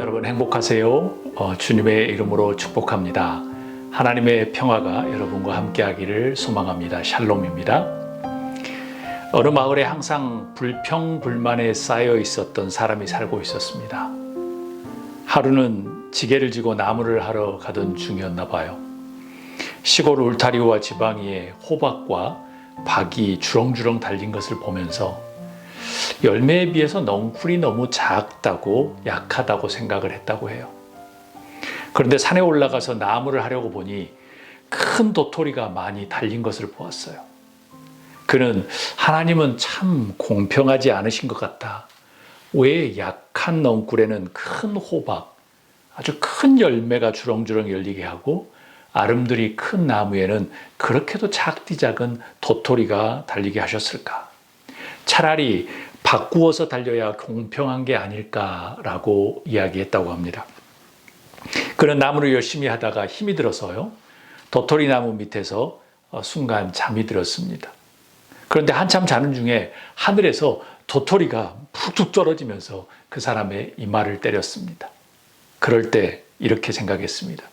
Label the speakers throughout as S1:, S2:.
S1: 여러분 행복하세요. 주님의 이름으로 축복합니다. 하나님의 평화가 여러분과 함께하기를 소망합니다. 샬롬입니다. 어느 마을에 항상 불평불만에 쌓여 있었던 사람이 살고 있었습니다. 하루는 지게를 지고 나무를 하러 가던 중이었나 봐요. 시골 울타리와 지방이에 호박과 박이 주렁주렁 달린 것을 보면서 열매에 비해서 넝쿨이 너무 작다고 약하다고 생각을 했다고 해요. 그런데 산에 올라가서 나무를 하려고 보니 큰 도토리가 많이 달린 것을 보았어요. 그는 하나님은 참 공평하지 않으신 것 같다. 왜 약한 넝쿨에는 큰 호박, 아주 큰 열매가 주렁주렁 열리게 하고 아름드리 큰 나무에는 그렇게도 작디 작은 도토리가 달리게 하셨을까? 차라리 바꾸어서 달려야 공평한 게 아닐까라고 이야기했다고 합니다. 그는 나무를 열심히 하다가 힘이 들어서요. 도토리 나무 밑에서 순간 잠이 들었습니다. 그런데 한참 자는 중에 하늘에서 도토리가 푹푹 떨어지면서 그 사람의 이마를 때렸습니다. 그럴 때 이렇게 생각했습니다.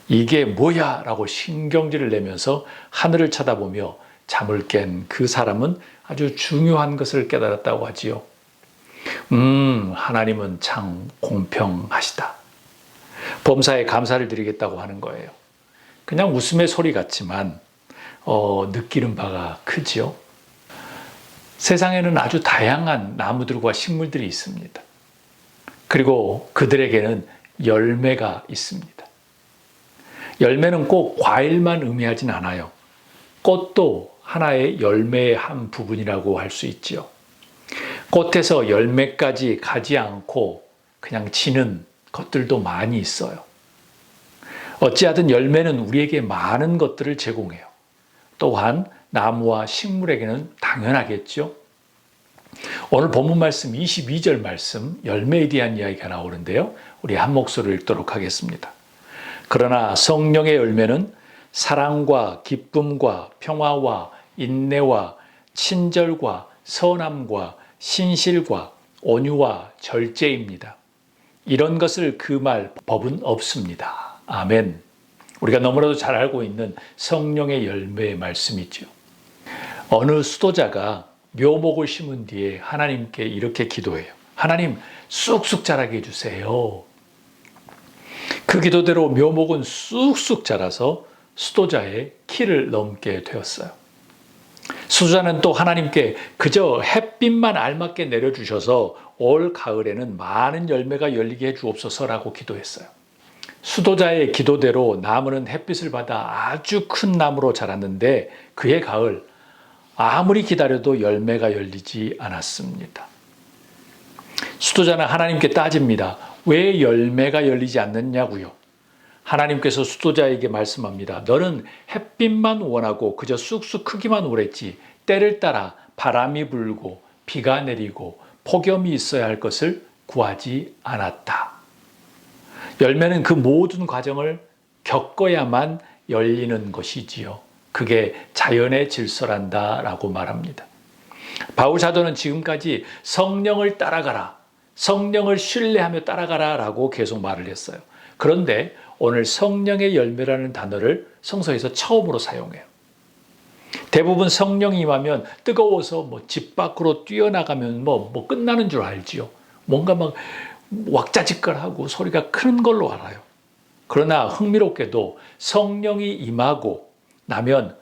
S1: 이게 뭐야? 라고 신경질을 내면서 하늘을 쳐다보며 잠을 깬 그 사람은 아주 중요한 것을 깨달았다고 하지요. 하나님은 참 공평하시다. 범사에 감사를 드리겠다고 하는 거예요. 그냥 웃음의 소리 같지만 느끼는 바가 크지요. 세상에는 아주 다양한 나무들과 식물들이 있습니다. 그리고 그들에게는 열매가 있습니다. 열매는 꼭 과일만 의미하진 않아요. 꽃도 하나의 열매의 한 부분이라고 할 수 있지요. 꽃에서 열매까지 가지 않고 그냥 지는 것들도 많이 있어요. 어찌하든 열매는 우리에게 많은 것들을 제공해요. 또한 나무와 식물에게는 당연하겠죠. 오늘 본문 말씀 22절 말씀 열매에 대한 이야기가 나오는데요. 우리 한 목소리를 읽도록 하겠습니다. 그러나 성령의 열매는 사랑과 기쁨과 평화와 인내와 친절과 선함과 신실과 온유와 절제입니다. 이런 것을 금할 법은 없습니다. 아멘. 우리가 너무나도 잘 알고 있는 성령의 열매의 말씀이죠. 어느 수도자가 묘목을 심은 뒤에 하나님께 이렇게 기도해요. 하나님, 쑥쑥 자라게 해주세요. 그 기도대로 묘목은 쑥쑥 자라서 수도자의 키를 넘게 되었어요. 수도자는 또 하나님께 그저 햇빛만 알맞게 내려주셔서 올 가을에는 많은 열매가 열리게 해주옵소서라고 기도했어요. 수도자의 기도대로 나무는 햇빛을 받아 아주 큰 나무로 자랐는데 그해 가을 아무리 기다려도 열매가 열리지 않았습니다. 수도자는 하나님께 따집니다. 왜 열매가 열리지 않느냐고요? 하나님께서 수도자에게 말씀합니다. 너는 햇빛만 원하고 그저 쑥쑥 크기만 원했지 때를 따라 바람이 불고 비가 내리고 폭염이 있어야 할 것을 구하지 않았다. 열매는 그 모든 과정을 겪어야만 열리는 것이지요. 그게 자연의 질서란다라고 말합니다. 바울 사도는 지금까지 성령을 따라가라, 성령을 신뢰하며 따라가라라고 계속 말을 했어요. 그런데 오늘 성령의 열매라는 단어를 성서에서 처음으로 사용해요. 대부분 성령이 임하면 뜨거워서 집 밖으로 뛰어나가면 끝나는 줄 알지요. 뭔가 막 왁자지껄하고 소리가 큰 걸로 알아요. 그러나 흥미롭게도 성령이 임하고 나면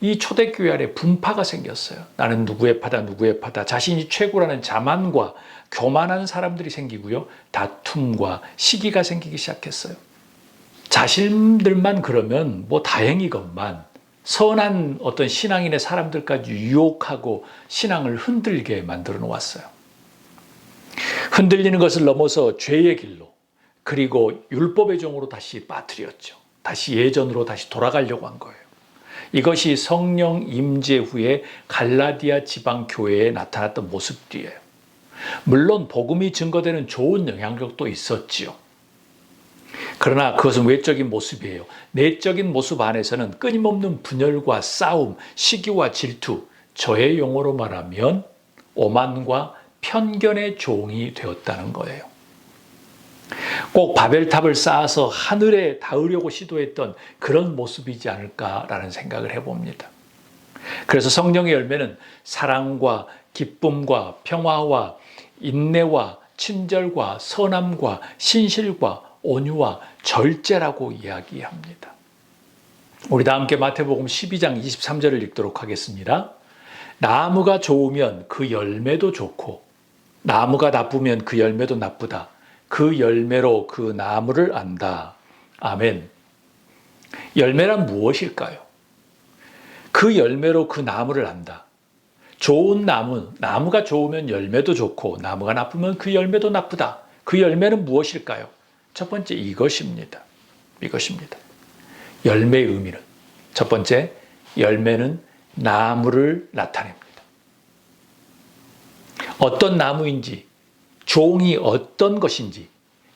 S1: 이 초대교회 안에 분파가 생겼어요. 나는 누구의 파다 누구의 파다 자신이 최고라는 자만과 교만한 사람들이 생기고요. 다툼과 시기가 생기기 시작했어요. 자신들만 그러면 다행이건만 선한 어떤 신앙인의 사람들까지 유혹하고 신앙을 흔들게 만들어 놓았어요. 흔들리는 것을 넘어서 죄의 길로 그리고 율법의 종으로 다시 빠뜨렸죠. 다시 예전으로 다시 돌아가려고 한 거예요. 이것이 성령 임재 후에 갈라디아 지방 교회에 나타났던 모습들이에요. 물론 복음이 증거되는 좋은 영향력도 있었지요. 그러나 그것은 외적인 모습이에요. 내적인 모습 안에서는 끊임없는 분열과 싸움, 시기와 질투, 저의 용어로 말하면 오만과 편견의 종이 되었다는 거예요. 꼭 바벨탑을 쌓아서 하늘에 닿으려고 시도했던 그런 모습이지 않을까라는 생각을 해봅니다. 그래서 성령의 열매는 사랑과 기쁨과 평화와 인내와 친절과 선함과 신실과 온유와 절제라고 이야기합니다. 우리 다 함께 마태복음 12장 23절을 읽도록 하겠습니다. 나무가 좋으면 그 열매도 좋고 나무가 나쁘면 그 열매도 나쁘다. 그 열매로 그 나무를 안다. 아멘. 열매란 무엇일까요? 그 열매로 그 나무를 안다. 좋은 나무가 좋으면 열매도 좋고 나무가 나쁘면 그 열매도 나쁘다. 그 열매는 무엇일까요? 첫 번째 이것입니다. 열매의 의미는 첫 번째, 열매는 나무를 나타냅니다. 어떤 나무인지, 종이 어떤 것인지,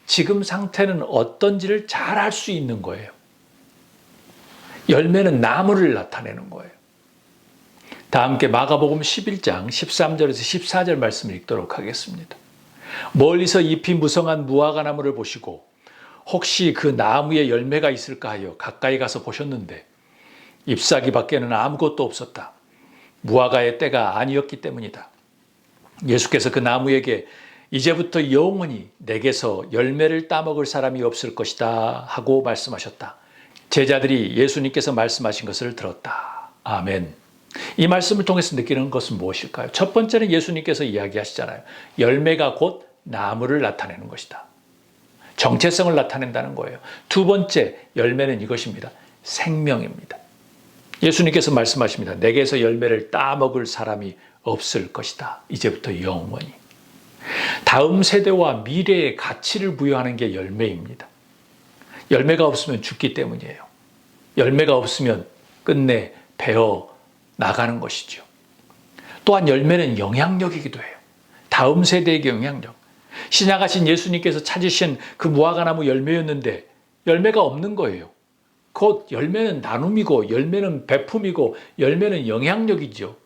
S1: 지금 상태는 어떤지를 잘 알 수 있는 거예요. 열매는 나무를 나타내는 거예요. 다 함께 마가복음 11장 13절에서 14절 말씀을 읽도록 하겠습니다. 멀리서 잎이 무성한 무화과나무를 보시고 혹시 그 나무에 열매가 있을까 하여 가까이 가서 보셨는데 잎사귀 밖에는 아무것도 없었다. 무화과의 때가 아니었기 때문이다. 예수께서 그 나무에게 이제부터 영원히 내게서 열매를 따먹을 사람이 없을 것이다 하고 말씀하셨다. 제자들이 예수님께서 말씀하신 것을 들었다. 아멘. 이 말씀을 통해서 느끼는 것은 무엇일까요? 첫 번째는 예수님께서 이야기하시잖아요. 열매가 곧 나무를 나타내는 것이다. 정체성을 나타낸다는 거예요. 두 번째 열매는 이것입니다. 생명입니다. 예수님께서 말씀하십니다. 내게서 열매를 따먹을 사람이 없을 것이다. 이제부터 영원히. 다음 세대와 미래의 가치를 부여하는 게 열매입니다. 열매가 없으면 죽기 때문이에요. 열매가 없으면 끝내 베어 나가는 것이죠. 또한 열매는 영향력이기도 해요. 다음 세대에게 영향력. 신약하신 예수님께서 찾으신 그 무화과나무 열매였는데 열매가 없는 거예요. 곧 열매는 나눔이고 열매는 배품이고 열매는 영향력이죠.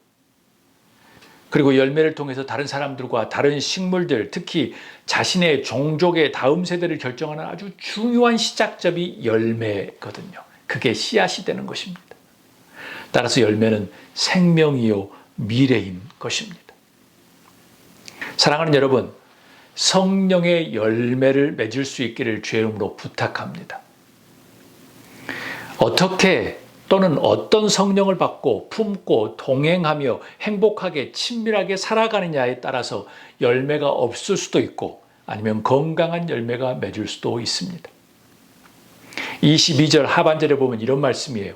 S1: 그리고 열매를 통해서 다른 사람들과 다른 식물들, 특히 자신의 종족의 다음 세대를 결정하는 아주 중요한 시작점이 열매거든요. 그게 씨앗이 되는 것입니다. 따라서 열매는 생명이요 미래인 것입니다. 사랑하는 여러분, 성령의 열매를 맺을 수 있기를 주의 이름으로 부탁합니다. 어떻게 또는 어떤 성령을 받고 품고 동행하며 행복하게 친밀하게 살아가느냐에 따라서 열매가 없을 수도 있고 아니면 건강한 열매가 맺을 수도 있습니다. 22절 하반절에 보면 이런 말씀이에요.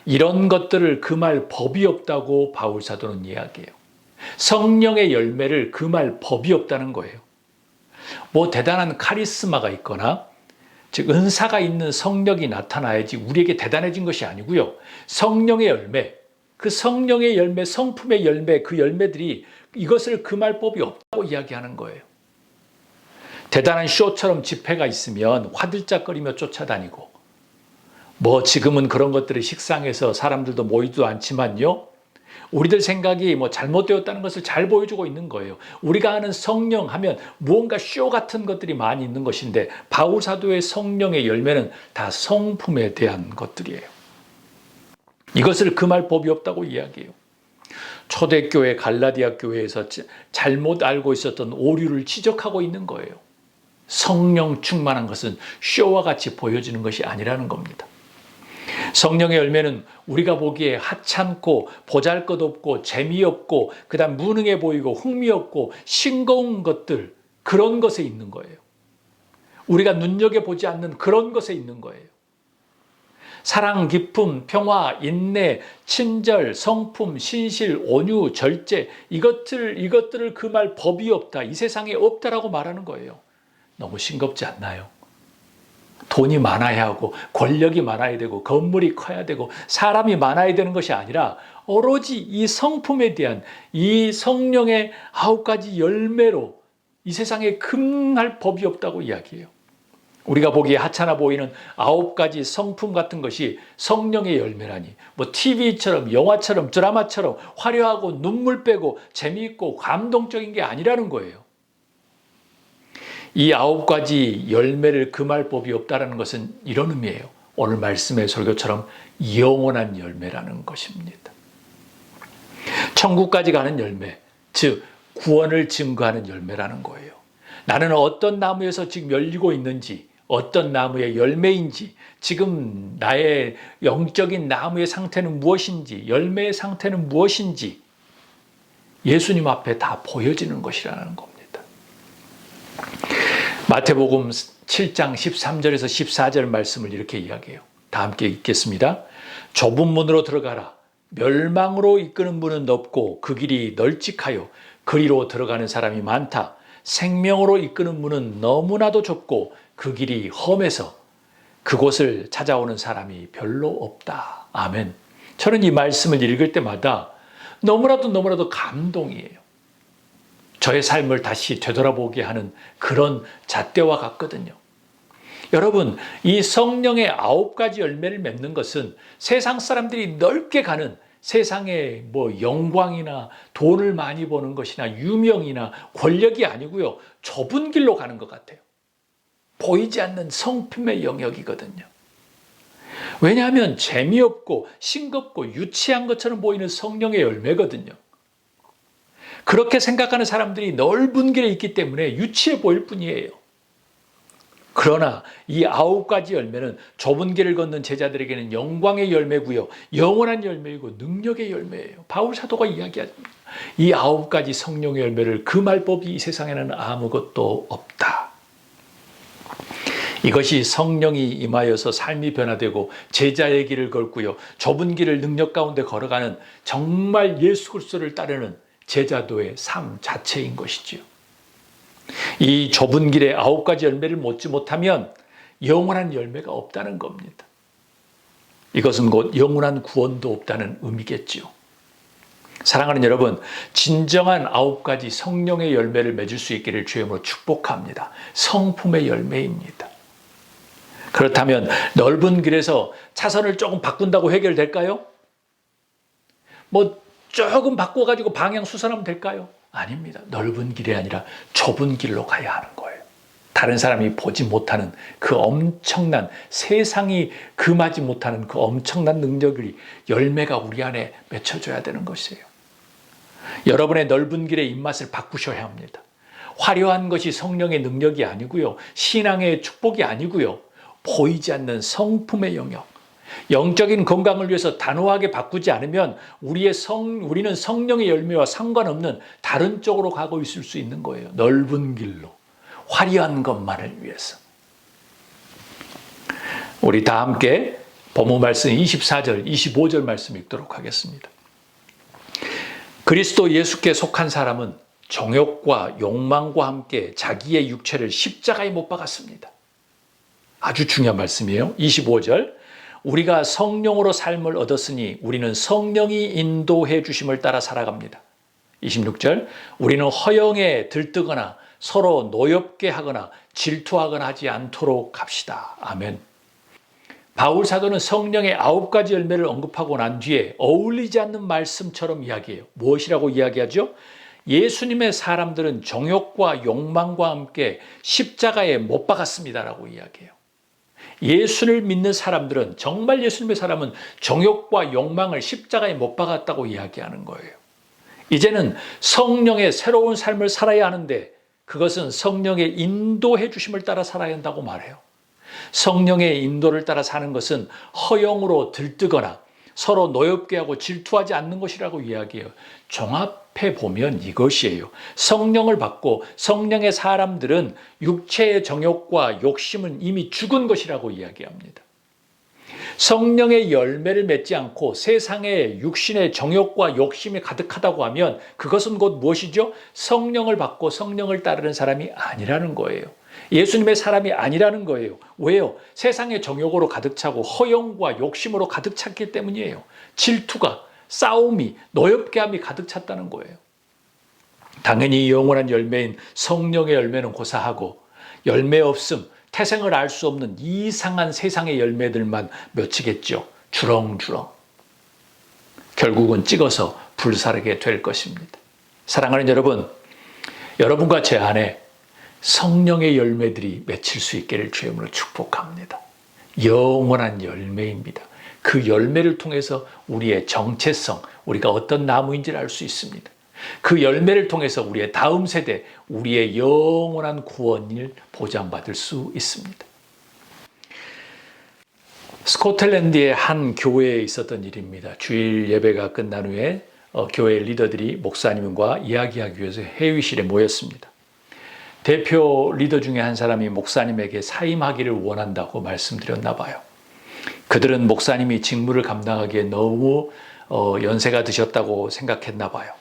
S1: 이런 것들을 금할 법이 없다고 바울사도는 이야기해요. 성령의 열매를 금할 법이 없다는 거예요. 뭐 대단한 카리스마가 있거나 즉 은사가 있는 성령이 나타나야지 우리에게 대단해진 것이 아니고요. 성령의 열매, 그 성령의 열매, 성품의 열매, 그 열매들이 이것을 금할 법이 없다고 이야기하는 거예요. 대단한 쇼처럼 집회가 있으면 화들짝거리며 쫓아다니고 뭐 지금은 그런 것들이 식상해서 사람들도 모이지도 않지만요. 우리들 생각이 뭐 잘못되었다는 것을 잘 보여주고 있는 거예요. 우리가 아는 성령 하면 무언가 쇼 같은 것들이 많이 있는 것인데 바울 사도의 성령의 열매는 다 성품에 대한 것들이에요. 이것을 금할 법이 없다고 이야기해요. 초대교회 갈라디아 교회에서 잘못 알고 있었던 오류를 지적하고 있는 거예요. 성령 충만한 것은 쇼와 같이 보여지는 것이 아니라는 겁니다. 성령의 열매는 우리가 보기에 하찮고 보잘것없고 재미없고 그다음 무능해 보이고 흥미없고 싱거운 것들 그런 것에 있는 거예요. 우리가 눈여겨보지 않는 그런 것에 있는 거예요. 사랑, 기쁨, 평화, 인내, 친절, 성품, 신실, 온유, 절제 이것들을 금할 법이 없다. 이 세상에 없다라고 말하는 거예요. 너무 싱겁지 않나요? 돈이 많아야 하고 권력이 많아야 되고 건물이 커야 되고 사람이 많아야 되는 것이 아니라 오로지 이 성품에 대한 이 성령의 9가지 열매로 이 세상에 금할 법이 없다고 이야기해요. 우리가 보기에 하찮아 보이는 9가지 성품 같은 것이 성령의 열매라니 뭐 TV처럼 영화처럼 드라마처럼 화려하고 눈물 빼고 재미있고 감동적인 게 아니라는 거예요. 이 9가지 열매를 금할 법이 없다는 것은 이런 의미예요. 오늘 말씀의 설교처럼 영원한 열매라는 것입니다. 천국까지 가는 열매, 즉 구원을 증거하는 열매라는 거예요. 나는 어떤 나무에서 지금 열리고 있는지, 어떤 나무의 열매인지, 지금 나의 영적인 나무의 상태는 무엇인지, 열매의 상태는 무엇인지 예수님 앞에 다 보여지는 것이라는 겁니다. 마태복음 7장 13절에서 14절 말씀을 이렇게 이야기해요. 다 함께 읽겠습니다. 좁은 문으로 들어가라. 멸망으로 이끄는 문은 넓고 그 길이 널찍하여 그리로 들어가는 사람이 많다. 생명으로 이끄는 문은 너무나도 좁고 그 길이 험해서 그곳을 찾아오는 사람이 별로 없다. 아멘. 저는 이 말씀을 읽을 때마다 너무나도 감동이에요. 저의 삶을 다시 되돌아보게 하는 그런 잣대와 같거든요. 여러분, 이 성령의 9가지 열매를 맺는 것은 세상 사람들이 넓게 가는 세상의 영광이나 돈을 많이 버는 것이나 유명이나 권력이 아니고요. 좁은 길로 가는 것 같아요. 보이지 않는 성품의 영역이거든요. 왜냐하면 재미없고 싱겁고 유치한 것처럼 보이는 성령의 열매거든요. 그렇게 생각하는 사람들이 넓은 길에 있기 때문에 유치해 보일 뿐이에요. 그러나 이 9가지 열매는 좁은 길을 걷는 제자들에게는 영광의 열매고요. 영원한 열매이고 능력의 열매예요. 바울 사도가 이야기합니다. 이 9가지 성령의 열매를 금할 법이 이 세상에는 아무것도 없다. 이것이 성령이 임하여서 삶이 변화되고 제자의 길을 걷고요. 좁은 길을 능력 가운데 걸어가는 정말 예수 그리스도를 따르는 제자도의 삶 자체인 것이지요. 이 좁은 길에 9가지 열매를 맺지 못하면 영원한 열매가 없다는 겁니다. 이것은 곧 영원한 구원도 없다는 의미겠지요. 사랑하는 여러분, 진정한 9가지 성령의 열매를 맺을 수 있기를 주의 이름으로 축복합니다. 성품의 열매입니다. 그렇다면 넓은 길에서 차선을 조금 바꾼다고 해결될까요? 조금 바꿔가지고 방향 수선하면 될까요? 아닙니다. 넓은 길이 아니라 좁은 길로 가야 하는 거예요. 다른 사람이 보지 못하는 그 엄청난, 세상이 금하지 못하는 그 엄청난 능력이 열매가 우리 안에 맺혀져야 되는 것이에요. 여러분의 넓은 길의 입맛을 바꾸셔야 합니다. 화려한 것이 성령의 능력이 아니고요. 신앙의 축복이 아니고요. 보이지 않는 성품의 영역. 영적인 건강을 위해서 단호하게 바꾸지 않으면 우리는 성령의 열매와 상관없는 다른 쪽으로 가고 있을 수 있는 거예요. 넓은 길로. 화려한 것만을 위해서. 우리 다 함께 본문 말씀 24절, 25절 말씀 읽도록 하겠습니다. 그리스도 예수께 속한 사람은 정욕과 욕망과 함께 자기의 육체를 십자가에 못 박았습니다. 아주 중요한 말씀이에요. 25절. 우리가 성령으로 삶을 얻었으니 우리는 성령이 인도해 주심을 따라 살아갑니다. 26절. 우리는 허영에 들뜨거나 서로 노엽게 하거나 질투하거나 하지 않도록 합시다. 아멘. 바울 사도는 성령의 9가지 열매를 언급하고 난 뒤에 어울리지 않는 말씀처럼 이야기해요. 무엇이라고 이야기하죠? 예수님의 사람들은 정욕과 욕망과 함께 십자가에 못 박았습니다라고 이야기해요. 예수를 믿는 사람들은, 정말 예수님의 사람은 정욕과 욕망을 십자가에 못 박았다고 이야기하는 거예요. 이제는 성령의 새로운 삶을 살아야 하는데 그것은 성령의 인도해 주심을 따라 살아야 한다고 말해요. 성령의 인도를 따라 사는 것은 허영으로 들뜨거나 서로 노엽게 하고 질투하지 않는 것이라고 이야기해요. 종합해 보면 이것이에요. 성령을 받고 성령의 사람들은 육체의 정욕과 욕심은 이미 죽은 것이라고 이야기합니다. 성령의 열매를 맺지 않고 세상의 육신의 정욕과 욕심이 가득하다고 하면 그것은 곧 무엇이죠? 성령을 받고 성령을 따르는 사람이 아니라는 거예요. 예수님의 사람이 아니라는 거예요. 왜요? 세상의 정욕으로 가득 차고 허영과 욕심으로 가득 찼기 때문이에요. 질투가, 싸움이, 노엽게함이 가득 찼다는 거예요. 당연히 영원한 열매인 성령의 열매는 고사하고 열매 없음, 태생을 알 수 없는 이상한 세상의 열매들만 맺히겠죠. 주렁주렁. 결국은 찍어서 불사르게 될 것입니다. 사랑하는 여러분, 여러분과 제 안에 성령의 열매들이 맺힐 수 있기를 주의 이름으로 축복합니다. 영원한 열매입니다. 그 열매를 통해서 우리의 정체성, 우리가 어떤 나무인지를 알 수 있습니다. 그 열매를 통해서 우리의 다음 세대, 우리의 영원한 구원을 보장받을 수 있습니다. 스코틀랜드의 한 교회에 있었던 일입니다. 주일 예배가 끝난 후에 교회 리더들이 목사님과 이야기하기 위해서 회의실에 모였습니다. 대표 리더 중에 한 사람이 목사님에게 사임하기를 원한다고 말씀드렸나 봐요. 그들은 목사님이 직무를 감당하기에 너무 연세가 드셨다고 생각했나 봐요.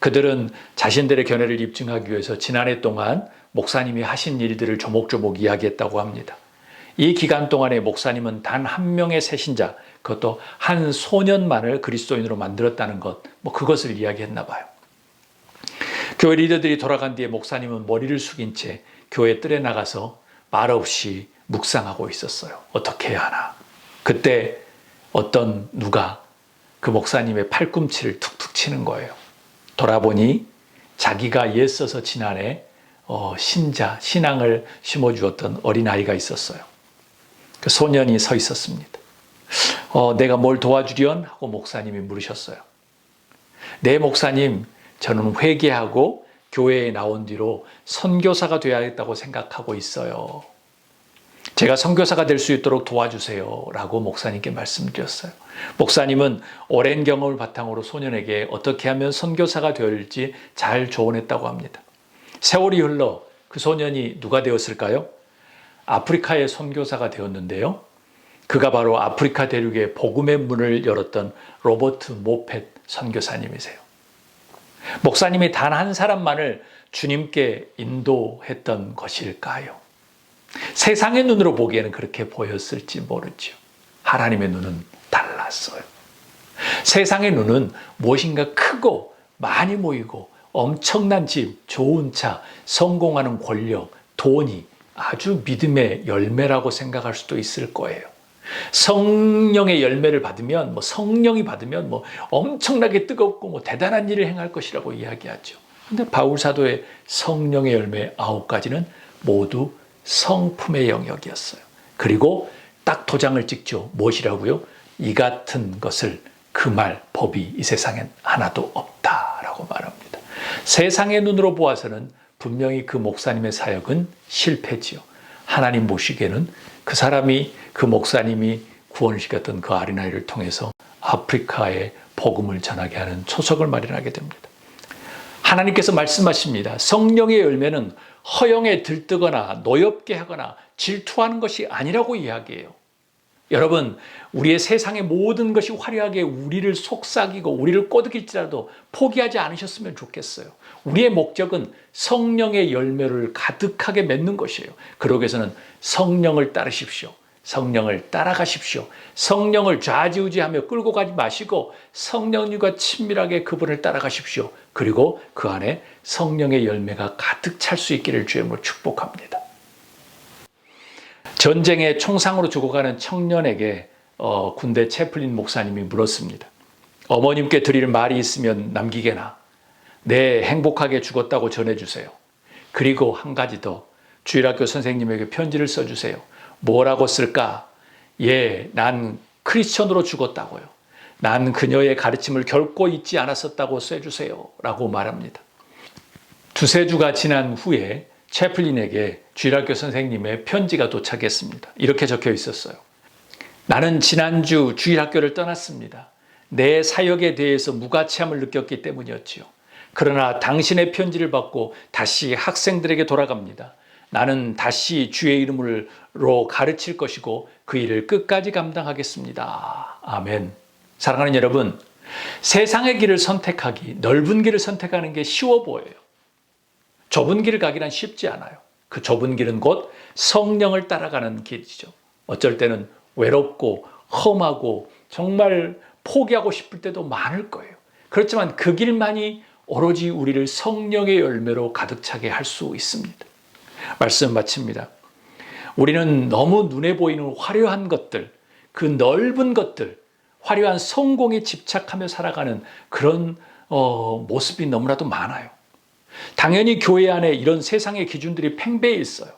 S1: 그들은 자신들의 견해를 입증하기 위해서 지난해 동안 목사님이 하신 일들을 조목조목 이야기했다고 합니다. 이 기간 동안에 목사님은 단 한 명의 새신자, 그것도 한 소년만을 그리스도인으로 만들었다는 것, 그것을 이야기했나 봐요. 교회 리더들이 돌아간 뒤에 목사님은 머리를 숙인 채 교회 뜰에 나가서 말없이 묵상하고 있었어요. 어떻게 해야 하나. 그때 누가 그 목사님의 팔꿈치를 툭툭 치는 거예요. 돌아보니 자기가 애써서 지난해 신앙을 심어주었던 어린아이가 있었어요. 그 소년이 서 있었습니다. 내가 뭘 도와주련? 하고 목사님이 물으셨어요. 네, 목사님, 저는 회개하고 교회에 나온 뒤로 선교사가 되어야겠다고 생각하고 있어요. 제가 선교사가 될 수 있도록 도와주세요. 라고 목사님께 말씀드렸어요. 목사님은 오랜 경험을 바탕으로 소년에게 어떻게 하면 선교사가 될지 잘 조언했다고 합니다. 세월이 흘러 그 소년이 누가 되었을까요? 아프리카의 선교사가 되었는데요. 그가 바로 아프리카 대륙의 복음의 문을 열었던 로버트 모펫 선교사님이세요. 목사님이 단 한 사람만을 주님께 인도했던 것일까요? 세상의 눈으로 보기에는 그렇게 보였을지 모르죠. 하나님의 눈은 달랐어요. 세상의 눈은 무엇인가 크고 많이 모이고 엄청난 집, 좋은 차, 성공하는 권력, 돈이 아주 믿음의 열매라고 생각할 수도 있을 거예요. 성령의 열매를 받으면, 성령이 받으면 엄청나게 뜨겁고 대단한 일을 행할 것이라고 이야기하죠. 근데 바울 사도의 성령의 열매 9가지는 모두 성품의 영역이었어요. 그리고 딱 도장을 찍죠. 무엇이라고요? 이 같은 것을 법이 이 세상엔 하나도 없다라고 말합니다. 세상의 눈으로 보아서는 분명히 그 목사님의 사역은 실패지요. 하나님 보시기에는 그 목사님이 구원시켰던 그 어린아이를 통해서 아프리카에 복음을 전하게 하는 초석을 마련하게 됩니다. 하나님께서 말씀하십니다. 성령의 열매는 허영에 들뜨거나 노엽게 하거나 질투하는 것이 아니라고 이야기해요. 여러분, 우리의 세상의 모든 것이 화려하게 우리를 속삭이고 우리를 꼬드길지라도 포기하지 않으셨으면 좋겠어요. 우리의 목적은 성령의 열매를 가득하게 맺는 것이에요. 그러기 위해서는 성령을 따르십시오. 성령을 따라가십시오. 성령을 좌지우지하며 끌고 가지 마시고 성령님과 친밀하게 그분을 따라가십시오. 그리고 그 안에 성령의 열매가 가득 찰 수 있기를 주의 이름으로 축복합니다. 전쟁에 총상으로 죽어가는 청년에게 군대 채플린 목사님이 물었습니다. 어머님께 드릴 말이 있으면 남기게나. 네, 행복하게 죽었다고 전해주세요. 그리고 한 가지 더, 주일학교 선생님에게 편지를 써주세요. 뭐라고 쓸까? 난 크리스천으로 죽었다고요. 난 그녀의 가르침을 결코 잊지 않았었다고 써주세요. 라고 말합니다. 두세 주가 지난 후에 채플린에게 주일학교 선생님의 편지가 도착했습니다. 이렇게 적혀 있었어요. 나는 지난주 주일학교를 떠났습니다. 내 사역에 대해서 무가치함을 느꼈기 때문이었지요. 그러나 당신의 편지를 받고 다시 학생들에게 돌아갑니다. 나는 다시 주의 이름으로 가르칠 것이고 그 일을 끝까지 감당하겠습니다. 아멘. 사랑하는 여러분, 세상의 길을 선택하기, 넓은 길을 선택하는 게 쉬워 보여요. 좁은 길을 가기란 쉽지 않아요. 그 좁은 길은 곧 성령을 따라가는 길이죠. 어쩔 때는 외롭고 험하고 정말 포기하고 싶을 때도 많을 거예요. 그렇지만 그 길만이 오로지 우리를 성령의 열매로 가득 차게 할 수 있습니다. 말씀 마칩니다. 우리는 너무 눈에 보이는 화려한 것들, 그 넓은 것들, 화려한 성공에 집착하며 살아가는 그런 모습이 너무나도 많아요. 당연히 교회 안에 이런 세상의 기준들이 팽배해 있어요.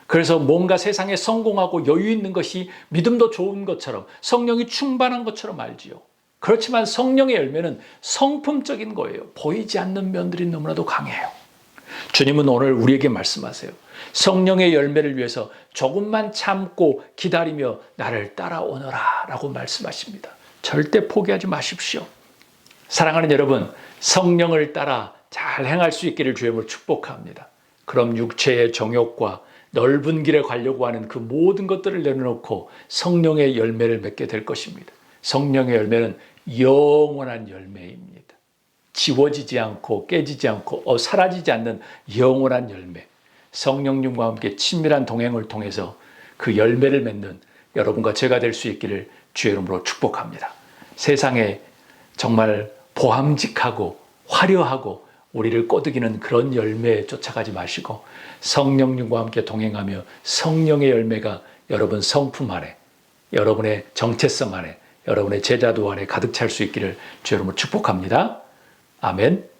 S1: 그래서 뭔가 세상에 성공하고 여유 있는 것이 믿음도 좋은 것처럼 성령이 충만한 것처럼 알지요. 그렇지만 성령의 열매는 성품적인 거예요. 보이지 않는 면들이 너무나도 강해요. 주님은 오늘 우리에게 말씀하세요. 성령의 열매를 위해서 조금만 참고 기다리며 나를 따라오너라 라고 말씀하십니다. 절대 포기하지 마십시오. 사랑하는 여러분, 성령을 따라 잘 행할 수 있기를 주님으로 축복합니다. 그럼 육체의 정욕과 넓은 길에 가려고 하는 그 모든 것들을 내려놓고 성령의 열매를 맺게 될 것입니다. 성령의 열매는 영원한 열매입니다. 지워지지 않고 깨지지 않고 사라지지 않는 영원한 열매. 성령님과 함께 친밀한 동행을 통해서 그 열매를 맺는 여러분과 제가 될 수 있기를 주의 이름으로 축복합니다. 세상에 정말 보함직하고 화려하고 우리를 꼬드기는 그런 열매에 쫓아가지 마시고 성령님과 함께 동행하며 성령의 열매가 여러분 성품 안에, 여러분의 정체성 안에, 여러분의 제자도 안에 가득 찰 수 있기를 주의 이름으로 축복합니다. 아멘.